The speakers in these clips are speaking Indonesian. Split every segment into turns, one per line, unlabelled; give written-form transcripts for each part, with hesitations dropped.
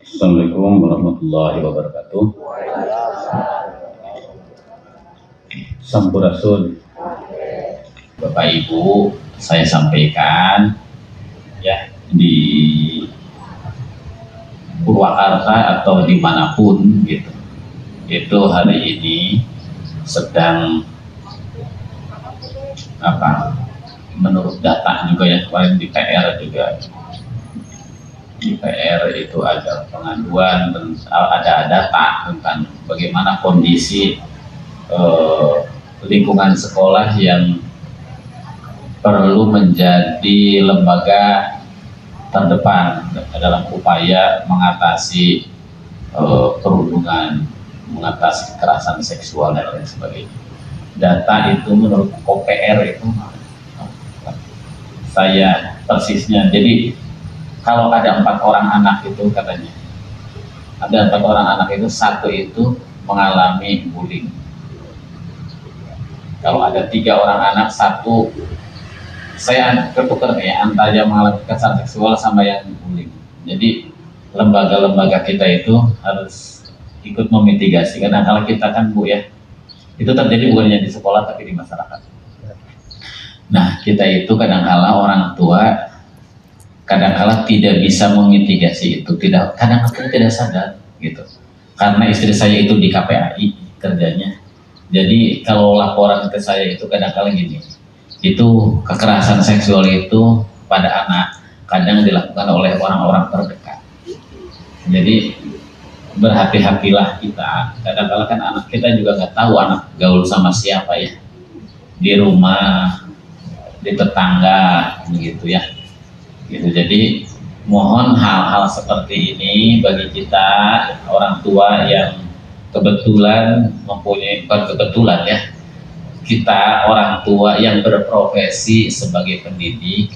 Assalamualaikum warahmatullahi wabarakatuh. Sampurasun. Bapak Ibu, saya sampaikan ya di Purwakarta atau dimanapun gitu, itu hari ini sedang menurut data juga ya, kemarin di PR juga, di PR itu ada pengaduan, ada data tentang bagaimana kondisi lingkungan sekolah yang perlu menjadi lembaga terdepan dalam upaya mengatasi perundungan, mengatasi kekerasan seksual dan lain sebagainya. Data itu menurut OPR itu saya persisnya, jadi kalau ada 4 orang anak itu katanya, ada 4 orang anak itu, 1 itu mengalami bullying. Kalau ada 3 orang anak, 1 saya ketukar ya, antara yang mengalami kekerasan seksual sama yang bullying. Jadi lembaga-lembaga kita itu harus ikut memitigasi, karena kalau kita kan Bu ya, itu terjadi bukan hanya di sekolah tapi di masyarakat. Nah, kita itu kadang-kala orang tua kadang-kala tidak bisa memitigasi itu, kadang-kala tidak sadar gitu. Karena istri saya itu di KPAI kerjanya. Jadi kalau laporan ke saya itu kadang-kala gini, itu kekerasan seksual itu pada anak kadang dilakukan oleh orang-orang terdekat. Jadi berhati-hatilah kita. Kadang-kala kan anak kita juga nggak tahu anak gaul sama siapa ya, di rumah, di tetangga, begitu ya. Gitu. Jadi mohon hal-hal seperti ini bagi kita orang tua yang kebetulan mempunyai, bukan kebetulan ya, kita orang tua yang berprofesi sebagai pendidik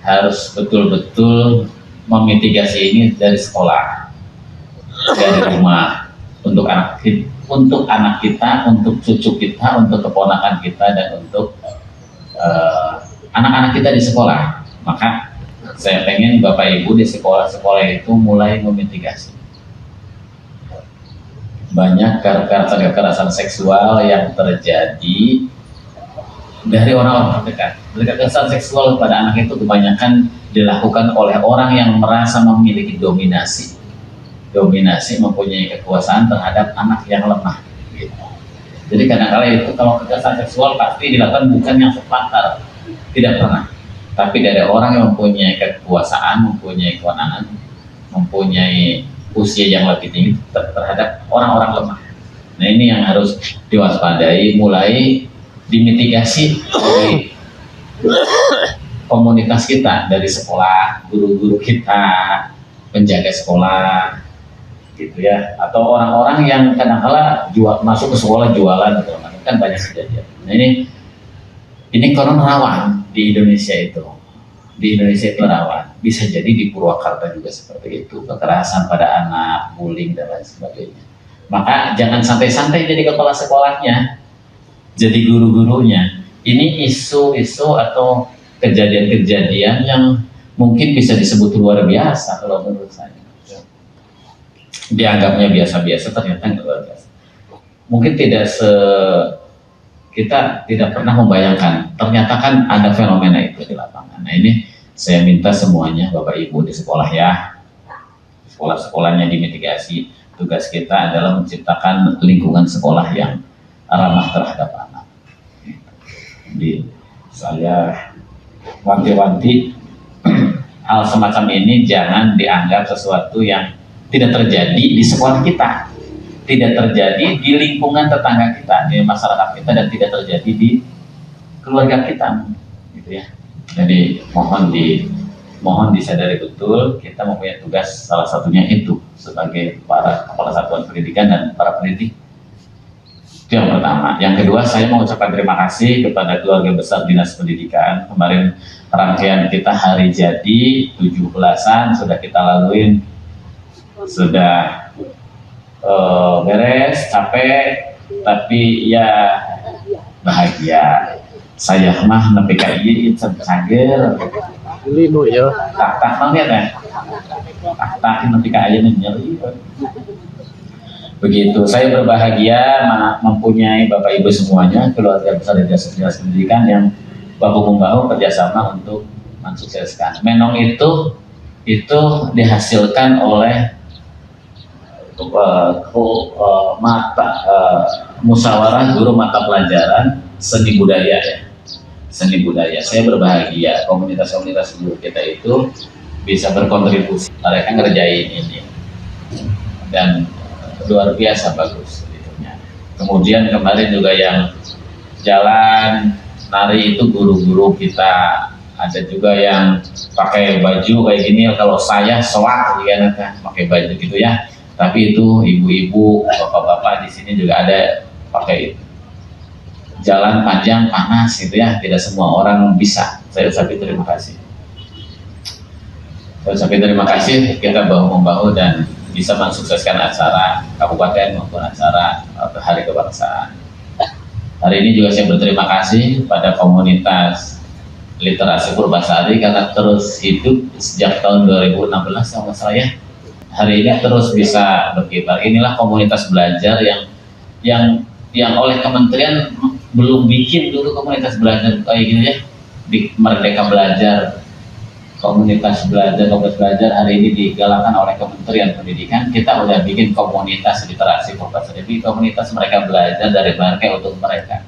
harus betul-betul memitigasi ini dari sekolah, dari rumah, untuk anak kita, untuk cucu kita, untuk keponakan kita, dan untuk anak-anak kita di sekolah. Maka saya pengen Bapak Ibu di sekolah-sekolah itu mulai memitigasi. Banyak kekerasan seksual yang terjadi dari orang-orang terdekat. Kekerasan seksual pada anak itu kebanyakan dilakukan oleh orang yang merasa memiliki dominasi, mempunyai kekuasaan terhadap anak yang lemah. Gitu. Jadi kadang-kala itu kalau kekerasan seksual pasti dilakukan bukan yang sepatar, tidak pernah. Tapi dari orang yang mempunyai kekuasaan, mempunyai kewenangan, mempunyai usia yang lebih tinggi terhadap orang-orang lemah. Nah, ini yang harus diwaspadai, mulai dimitigasi dari komunitas kita, dari sekolah, guru-guru kita, penjaga sekolah, gitu ya. Atau orang-orang yang kadang-kala masuk ke sekolah jualan, kan banyak kejadian. Nah, ini konon rawan di Indonesia itu. Di Indonesia itu rawan. Bisa jadi di Purwakarta juga seperti itu. Kekerasan pada anak, bullying, dan lain sebagainya. Maka jangan santai-santai jadi kepala sekolahnya, jadi guru-gurunya. Ini isu-isu atau kejadian-kejadian yang mungkin bisa disebut luar biasa kalau menurut saya. Dianggapnya biasa-biasa, ternyata luar biasa. Mungkin kita tidak pernah membayangkan, ternyata kan ada fenomena itu di lapangan. Nah, ini saya minta semuanya Bapak Ibu di sekolah ya, sekolah-sekolahnya dimitigasi. Tugas kita adalah menciptakan lingkungan sekolah yang ramah terhadap anak. Jadi saya wanti-wanti hal semacam ini jangan dianggap sesuatu yang tidak terjadi di sekolah kita, tidak terjadi di lingkungan tetangga kita, di masyarakat kita, dan tidak terjadi di keluarga kita, gitu ya. Jadi mohon disadari betul, kita mempunyai tugas, salah satunya itu sebagai para kepala satuan pendidikan dan para pendidik. Itu yang pertama. Yang kedua, saya mau ucapkan terima kasih kepada keluarga besar Dinas Pendidikan. Kemarin rangkaian kita hari jadi 17-an sudah kita laluin, sudah beres, capek, tapi ya bahagia. Saya mah nepi ka ieu cager.
Lino ya.
Tak nang ya. Takin nanti kayaknya nyeri. Begitu, saya berbahagia mempunyai Bapak Ibu semuanya, keluarga besar Dinas Pendidikan yang bahu-membahu kerjasama untuk mensukseskan. Menong itu dihasilkan oleh musyawarah guru mata pelajaran seni budaya ya. Seni budaya. Saya berbahagia komunitas-komunitas guru kita itu bisa berkontribusi. Mereka ngerjain ini dan luar biasa bagus itunya. Kemudian kemarin juga yang jalan nari itu guru-guru kita, ada juga yang pakai baju kayak gini. Kalau saya soak ya nanti pakai baju gitu ya, tapi itu ibu-ibu bapak-bapak di sini juga ada pakai itu. Jalan panjang panas gitu ya, tidak semua orang bisa. Saya ucapkan terima kasih. Kita bahu-membahu dan bisa mensukseskan acara kabupaten maupun acara Hari Kebangsaan. Hari ini juga saya berterima kasih pada komunitas literasi Purbasari karena terus hidup sejak tahun 2016 sama saya. Hari ini terus bisa berkibar. Inilah komunitas belajar yang oleh kementerian belum bikin dulu komunitas belajar kayak gini ya. Di Merdeka Belajar, komunitas belajar hari ini digalakkan oleh Kementerian Pendidikan. Kita udah bikin komunitas literasi Purbasari. Jadi komunitas mereka belajar dari mereka untuk mereka.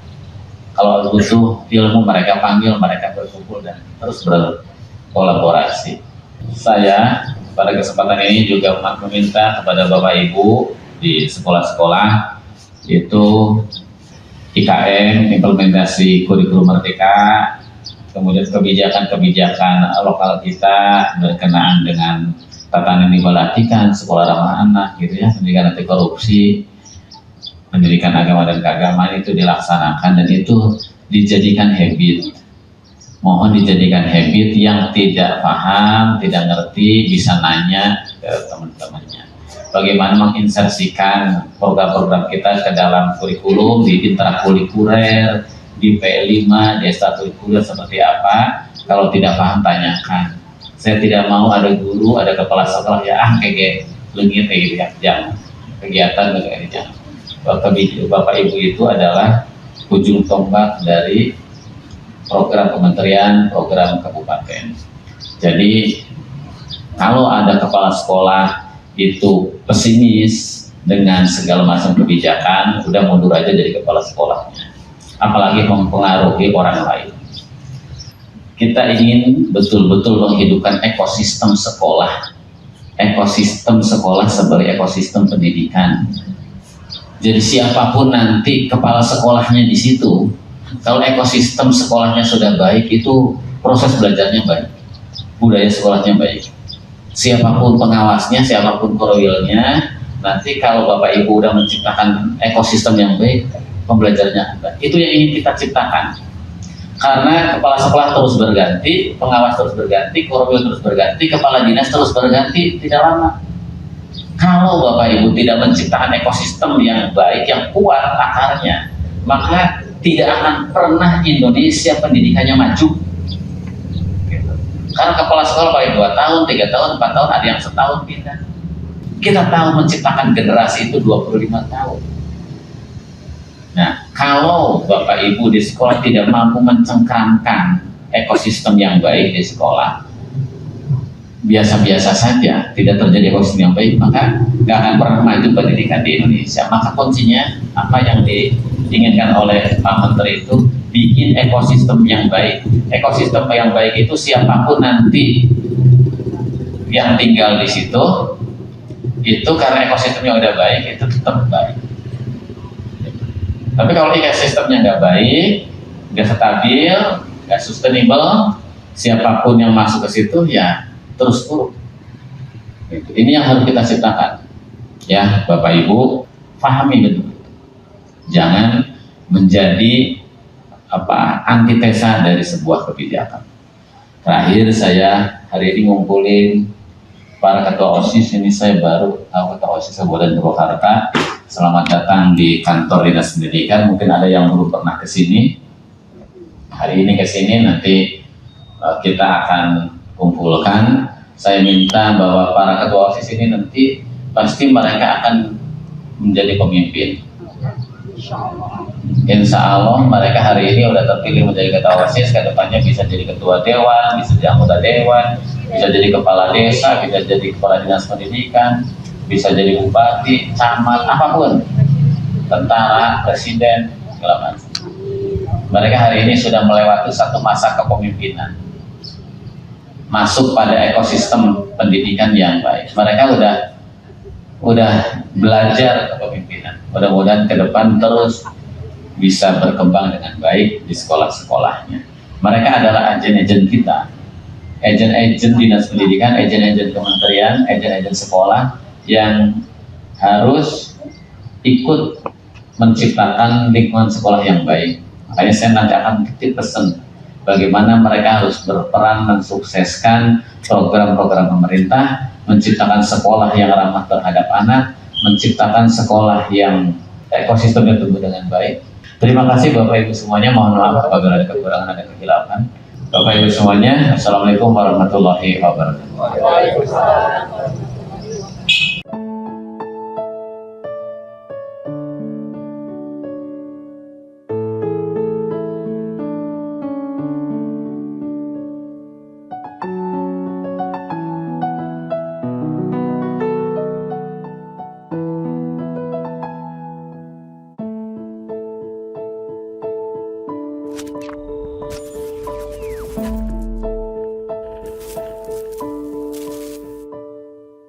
Kalau butuh ilmu mereka panggil, mereka berkumpul dan terus berkolaborasi. Saya pada kesempatan ini juga meminta kepada Bapak Ibu di sekolah-sekolah itu IKM, implementasi kurikulum Merdeka, kemudian kebijakan-kebijakan lokal kita berkenaan dengan tatanan diperhatikan, sekolah ramah anak gitu ya, pendidikan anti korupsi, pendidikan agama dan keagamaan itu dilaksanakan dan itu dijadikan habit. Mohon dijadikan habit, yang tidak paham, tidak ngerti bisa nanya ke teman-temannya. Bagaimana menginsersikan program-program kita ke dalam kurikulum di intrakurikuler, di P5, di ekstrakurikuler seperti apa. Kalau tidak paham tanyakan. Saya tidak mau ada guru, ada kepala sekolah ya kayak lengit kayak gitu ya, jangan. Kegiatan kayak jangan. Bapak Ibu itu adalah ujung tombak dari program kementerian, program kabupaten. Jadi kalau ada kepala sekolah itu pesimis dengan segala macam kebijakan, udah mundur aja dari kepala sekolahnya. Apalagi mempengaruhi orang lain. Kita ingin betul-betul menghidupkan ekosistem sekolah. Ekosistem sekolah sebagai ekosistem pendidikan. Jadi siapapun nanti kepala sekolahnya di situ, kalau ekosistem sekolahnya sudah baik, itu proses belajarnya baik, budaya sekolahnya baik. Siapapun pengawasnya, siapapun perwilnya, nanti kalau Bapak Ibu udah menciptakan ekosistem yang baik, pembelajarannya baik. Itu yang ingin kita ciptakan. Karena kepala sekolah terus berganti, pengawas terus berganti, perwil terus berganti, kepala dinas terus berganti, tidak lama. Kalau Bapak Ibu tidak menciptakan ekosistem yang baik, yang kuat akarnya, maka tidak akan pernah Indonesia pendidikannya maju. Karena kepala sekolah paling 2 tahun, 3 tahun, 4 tahun, ada yang setahun pindah. Kita tahu menciptakan generasi itu 25 tahun. Nah, kalau Bapak Ibu di sekolah tidak mampu mencengkramkan ekosistem yang baik di sekolah, biasa-biasa saja, tidak terjadi ekosistem yang baik, maka nggak akan pernah maju pendidikan di Indonesia. Maka kuncinya, apa yang diinginkan oleh Pak Menteri itu, bikin ekosistem yang baik. Ekosistem yang baik itu siapapun nanti yang tinggal di situ, itu karena ekosistemnya udah baik, itu tetap baik. Tapi kalau ekosistemnya nggak baik, nggak stabil, nggak sustainable, siapapun yang masuk ke situ ya terus buruk. Ini yang harus kita ciptakan. Ya, Bapak Ibu, pahami betul. Jangan menjadi antitesa dari sebuah kebijakan. Terakhir saya hari ini ngumpulin para ketua OSIS. Ini saya baru ketua OSIS Kabupaten Purwakarta. Selamat datang di kantor Dinas Pendidikan. Mungkin ada yang belum pernah ke sini. Hari ini ke sini, nanti kita akan kumpulkan Saya minta bahwa para ketua OSIS ini nanti pasti mereka akan menjadi pemimpin. Insya Allah mereka hari ini udah terpilih menjadi ketua OSIS, ke depannya bisa jadi ketua dewan, bisa jadi anggota dewan, bisa jadi kepala desa, bisa jadi kepala dinas pendidikan, bisa jadi bupati, camat, apapun, tentara, presiden, segala macam. Mereka hari ini sudah melewati satu masa kepemimpinan, masuk pada ekosistem pendidikan yang baik. Mereka udah belajar kepemimpinan. Mudah-mudahan ke depan terus bisa berkembang dengan baik di sekolah-sekolahnya. Mereka adalah agen-agen kita, agen-agen dinas pendidikan, agen-agen kementerian, agen-agen sekolah yang harus ikut menciptakan lingkungan sekolah yang baik. Makanya saya nanti akan titip pesan bagaimana mereka harus berperan mensukseskan program-program pemerintah, menciptakan sekolah yang ramah terhadap anak, menciptakan sekolah yang ekosistemnya tumbuh dengan baik. Terima kasih Bapak Ibu semuanya, mohon maaf apabila ada kekurangan, ada kekhilafan. Bapak Ibu semuanya, Assalamualaikum warahmatullahi wabarakatuh.